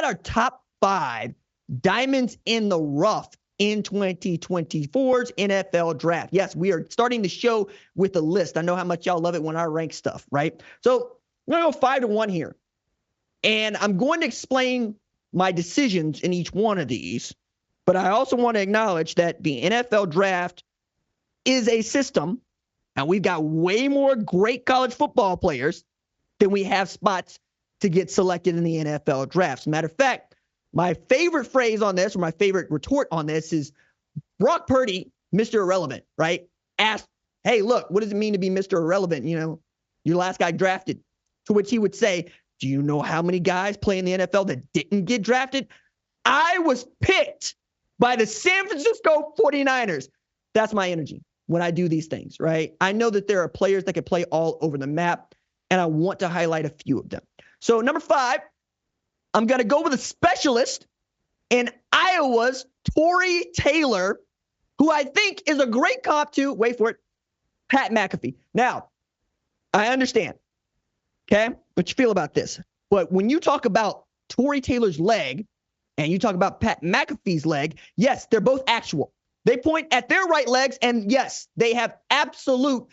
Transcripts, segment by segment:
our top 5 diamonds in the rough in 2024's NFL draft. Yes, we are starting the show with a list. I know how much y'all love it when I rank stuff, right? So I'm going to go 5 to 1 here. And I'm going to explain my decisions in each one of these. But I also want to acknowledge that the NFL draft is a system, and we've got way more great college football players than we have spots to get selected in the NFL draft. As a matter of fact, my favorite phrase on this, or my favorite retort on this, is Brock Purdy, Mr. Irrelevant, right? Asked, hey, look, what does it mean to be Mr. Irrelevant? You know, your last guy drafted. To which he would say, do you know how many guys play in the NFL that didn't get drafted? I was picked by the San Francisco 49ers. That's my energy when I do these things, right? I know that there are players that can play all over the map, and I want to highlight a few of them. So number 5, I'm going to go with a specialist in Iowa's Tory Taylor, who I think is a great comp to, wait for it, Pat McAfee. Now, I understand, okay, what you feel about this. But when you talk about Tory Taylor's leg and you talk about Pat McAfee's leg, yes, they're both actual. They point at their right legs, and yes, they have absolute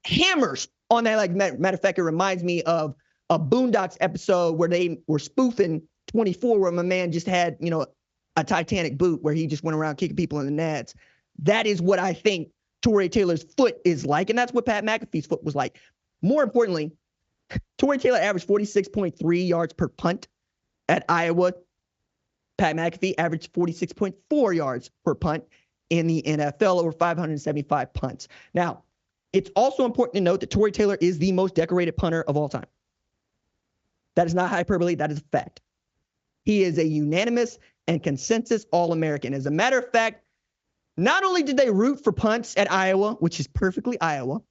hammers on that leg. Matter of fact, it reminds me of a Boondocks episode where they were spoofing 24, where my man just had, you know, a Titanic boot where he just went around kicking people in the nads. That is what I think Tory Taylor's foot is like, and that's what Pat McAfee's foot was like. More importantly, Tory Taylor averaged 46.3 yards per punt at Iowa. Pat McAfee averaged 46.4 yards per punt in the NFL, over 575 punts. Now, it's also important to note that Tory Taylor is the most decorated punter of all time. That is not hyperbole. That is a fact. He is a unanimous and consensus All-American. As a matter of fact, not only did they root for punts at Iowa, which is perfectly Iowa,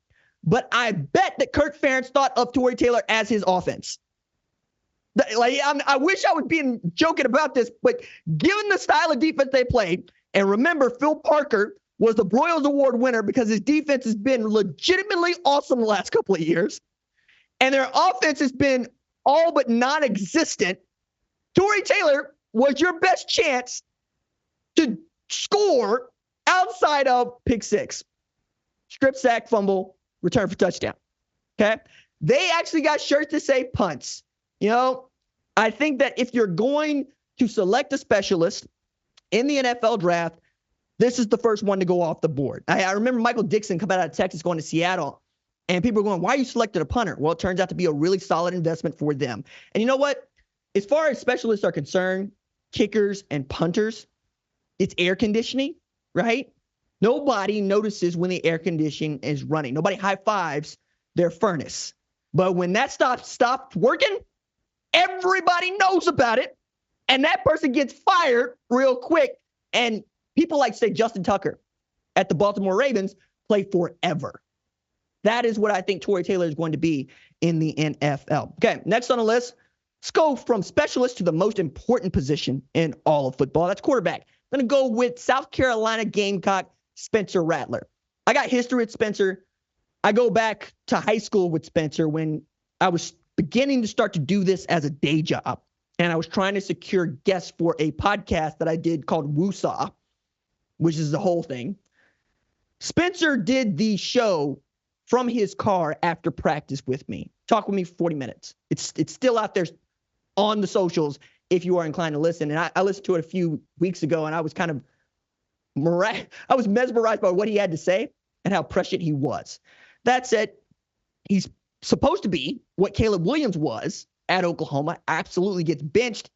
but I bet that Kirk Ferentz thought of Tory Taylor as his offense. Like, I wish I was being joking about this, but given the style of defense they played, and remember, Phil Parker was the Broyles Award winner because his defense has been legitimately awesome the last couple of years, and their offense has been all but non-existent. Tory Taylor was your best chance to score outside of pick 6, strip sack, fumble, return for touchdown. Okay? They actually got shirts that say punts. You know, I think that if you're going to select a specialist in the NFL draft, this is the first one to go off the board. I remember Michael Dixon coming out of Texas going to Seattle, and people were going, why you selected a punter? Well, it turns out to be a really solid investment for them. And you know what? As far as specialists are concerned, kickers and punters, it's air conditioning, right? Nobody notices when the air conditioning is running. Nobody high fives their furnace. But when that stopped working, everybody knows about it, and that person gets fired real quick. And people like, say, Justin Tucker at the Baltimore Ravens play forever. That is what I think Tory Taylor is going to be in the NFL. Okay, next on the list, let's go from specialist to the most important position in all of football. That's quarterback. I'm going to go with South Carolina Gamecock Spencer Rattler. I got history with Spencer. I go back to high school with Spencer when I was beginning to start to do this as a day job. And I was trying to secure guests for a podcast that I did called Woosaw, which is the whole thing. Spencer did the show from his car after practice with me. Talk with me for 40 minutes. It's still out there on the socials if you are inclined to listen. And I listened to it a few weeks ago, and I was kind of I was mesmerized by what he had to say and how prescient he was. That said, he's supposed to be what Caleb Williams was at Oklahoma. Absolutely gets benched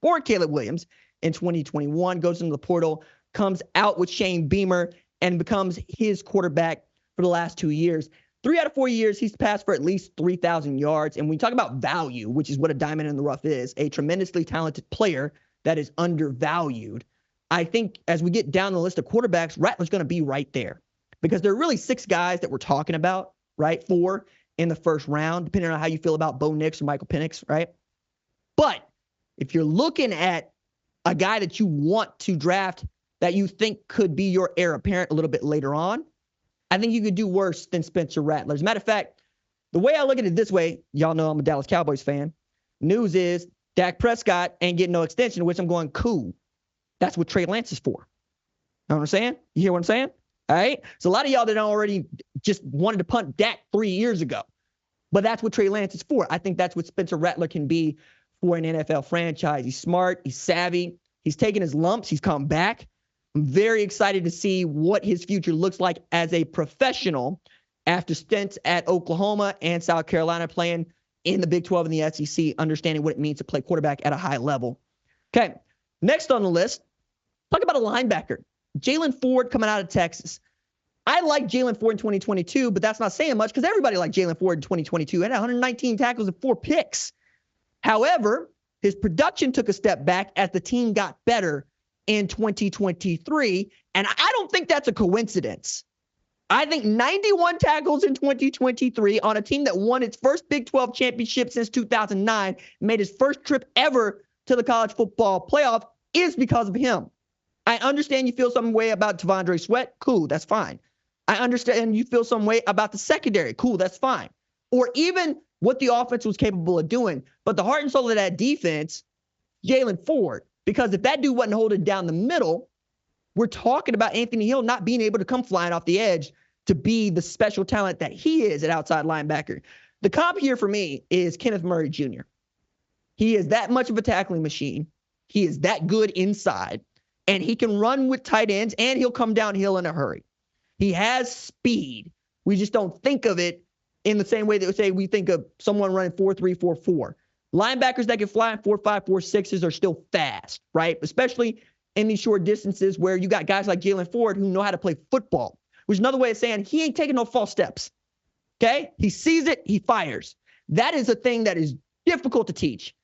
for Caleb Williams in 2021, goes into the portal, comes out with Shane Beamer, and becomes his quarterback for the last 2 years. 3 out of 4 years, he's passed for at least 3,000 yards. And when you talk about value, which is what a diamond in the rough is, a tremendously talented player that is undervalued, I think as we get down the list of quarterbacks, Rattler's going to be right there. Because there are really 6 guys that we're talking about, right? 4 in the first round, depending on how you feel about Bo Nix or Michael Penix, right? But if you're looking at a guy that you want to draft that you think could be your heir apparent a little bit later on, I think you could do worse than Spencer Rattler. As a matter of fact, the way I look at it this way, y'all know I'm a Dallas Cowboys fan. News is Dak Prescott ain't getting no extension, which I'm going, cool. That's what Trey Lance is for. You know what I'm saying? You hear what I'm saying? All right. So a lot of y'all that already just wanted to punt Dak 3 years ago, but that's what Trey Lance is for. I think that's what Spencer Rattler can be for an NFL franchise. He's smart. He's savvy. He's taken his lumps. He's come back. I'm very excited to see what his future looks like as a professional after stints at Oklahoma and South Carolina, playing in the Big 12 and the SEC, understanding what it means to play quarterback at a high level. Okay, next on the list, talk about a linebacker. Jaylen Ford coming out of Texas. I like Jaylen Ford in 2022, but that's not saying much because everybody liked Jaylen Ford in 2022. He had 119 tackles and 4 picks. However, his production took a step back as the team got better in 2023, and I don't think that's a coincidence. I think 91 tackles in 2023 on a team that won its first Big 12 championship since 2009, made his first trip ever to the college football playoff, is because of him. I understand you feel some way about T'Vondre Sweat. Cool, that's fine. I understand you feel some way about the secondary. Cool, that's fine. Or even what the offense was capable of doing. But the heart and soul of that defense, Jaylen Ford. Because if that dude wasn't holding down the middle, we're talking about Anthony Hill not being able to come flying off the edge to be the special talent that he is at outside linebacker. The comp here for me is Kenneth Murray Jr. He is that much of a tackling machine. He is that good inside. And he can run with tight ends, and he'll come downhill in a hurry. He has speed. We just don't think of it in the same way that we say we think of someone running 4.3, 4.4. Linebackers that can fly in 4.5, 4.6s are still fast, right? Especially in these short distances where you got guys like Jaylen Ford who know how to play football, which is another way of saying he ain't taking no false steps, okay? He sees it, he fires. That is a thing that is difficult to teach.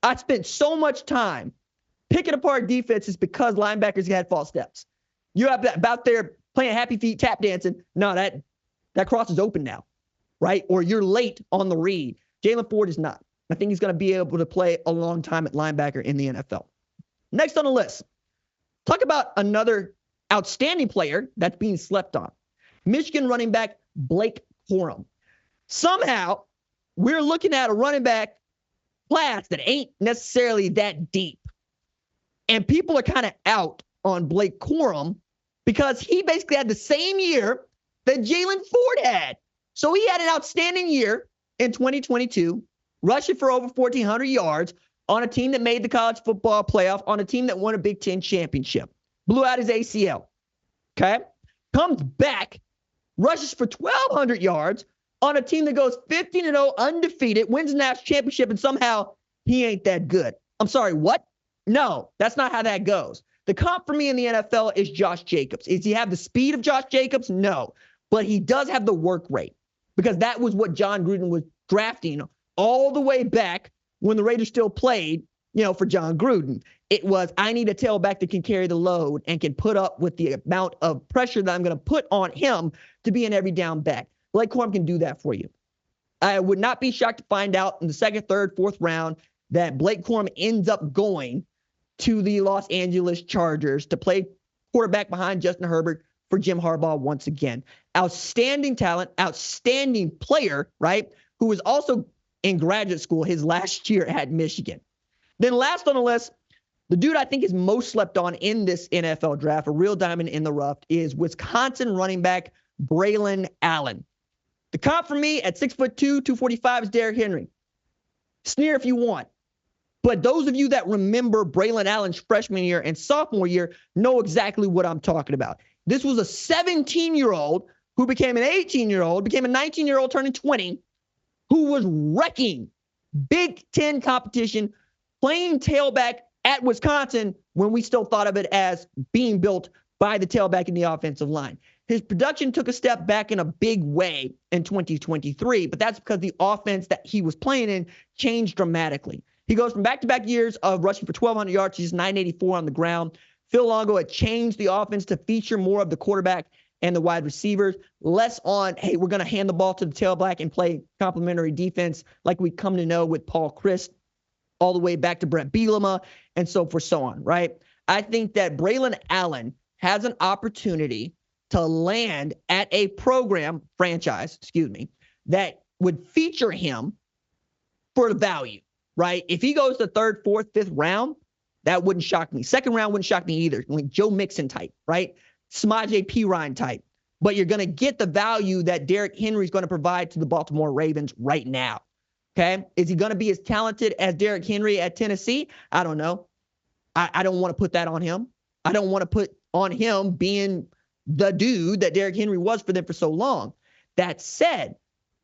I spent so much time picking apart defenses because linebackers had false steps. You're about there playing happy feet, tap dancing. No, that cross is open now, right? Or you're late on the read. Jaylen Ford is not. I think he's going to be able to play a long time at linebacker in the NFL. Next on the list, talk about another outstanding player that's being slept on. Michigan running back Blake Corum. Somehow, we're looking at a running back class that ain't necessarily that deep. And people are kind of out on Blake Corum because he basically had the same year that Jaylen Ford had. So he had an outstanding year in 2022, rushing for over 1,400 yards on a team that made the college football playoff, on a team that won a Big Ten championship. Blew out his ACL. Okay? Comes back, rushes for 1,200 yards on a team that goes 15-0, undefeated, wins the national championship, and somehow he ain't that good. I'm sorry, what? No, that's not how that goes. The comp for me in the NFL is Josh Jacobs. Does he have the speed of Josh Jacobs? No. But he does have the work rate because that was what John Gruden was drafting all the way back when the Raiders still played, for John Gruden. It was, I need a tailback that can carry the load and can put up with the amount of pressure that I'm going to put on him to be an every down back. Blake Corum can do that for you. I would not be shocked to find out in the second, third, fourth round that Blake Corum ends up going to the Los Angeles Chargers to play quarterback behind Justin Herbert for Jim Harbaugh once again. Outstanding talent, outstanding player, right? Who was also in graduate school his last year at Michigan. Then last on the list, the dude I think is most slept on in this NFL draft, a real diamond in the rough, is Wisconsin running back Braelon Allen. The comp for me at 6'2", 245 is Derrick Henry. Sneer if you want. But those of you that remember Braelon Allen's freshman year and sophomore year know exactly what I'm talking about. This was a 17-year-old who became an 18-year-old, became a 19-year-old turning 20, who was wrecking Big Ten competition, playing tailback at Wisconsin when we still thought of it as being built by the tailback in the offensive line. His production took a step back in a big way in 2023, but that's because the offense that he was playing in changed dramatically. He goes from back-to-back years of rushing for 1,200 yards to just 984 on the ground. Phil Longo had changed the offense to feature more of the quarterback and the wide receivers, less on, hey, we're going to hand the ball to the tailback and play complementary defense like we come to know with Paul Chryst, all the way back to Brett Bielema, and so forth, so on, right? I think that Braelon Allen has an opportunity to land at a franchise, that would feature him for the value, right? If he goes to third, fourth, fifth round, that wouldn't shock me. Second round wouldn't shock me either. Like Joe Mixon type, right? Samaje Perine type. But you're going to get the value that Derrick Henry is going to provide to the Baltimore Ravens right now. Okay. Is he going to be as talented as Derrick Henry at Tennessee? I don't know. I don't want to put that on him. I don't want to put on him being the dude that Derrick Henry was for them for so long. That said,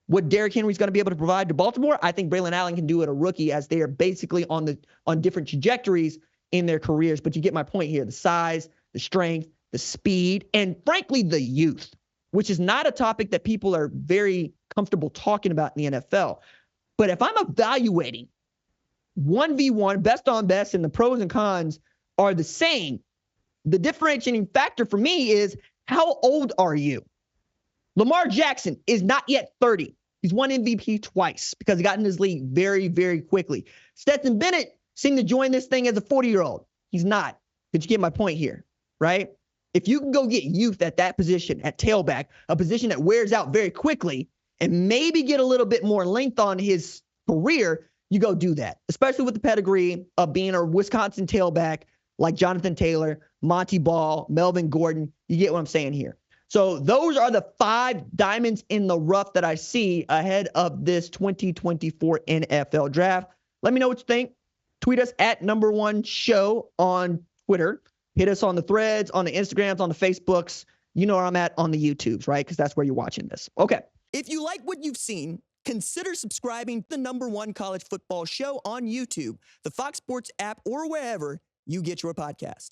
what Derrick Henry's going to be able to provide to Baltimore, I think Braelon Allen can do it a rookie, as they are basically on different trajectories in their careers. But you get my point here. The size, the strength, the speed, and frankly, the youth, which is not a topic that people are very comfortable talking about in the NFL. But if I'm evaluating 1v1, best on best, and the pros and cons are the same, the differentiating factor for me is, how old are you? Lamar Jackson is not yet 30. He's won MVP twice because he got in this league very, very quickly. Stetson Bennett seemed to join this thing as a 40-year-old. He's not. Did you get my point here, right? If you can go get youth at that position, at tailback, a position that wears out very quickly, and maybe get a little bit more length on his career, you go do that, especially with the pedigree of being a Wisconsin tailback like Jonathan Taylor, Monty Ball, Melvin Gordon. You get what I'm saying here. So those are the 5 diamonds in the rough that I see ahead of this 2024 NFL draft. Let me know what you think. Tweet us at #1show on Twitter. Hit us on the threads, on the Instagrams, on the Facebooks. You know where I'm at on the YouTubes, right? Because that's where you're watching this. Okay. If you like what you've seen, consider subscribing to the #1 college football show on YouTube, the Fox Sports app, or wherever you get your podcast.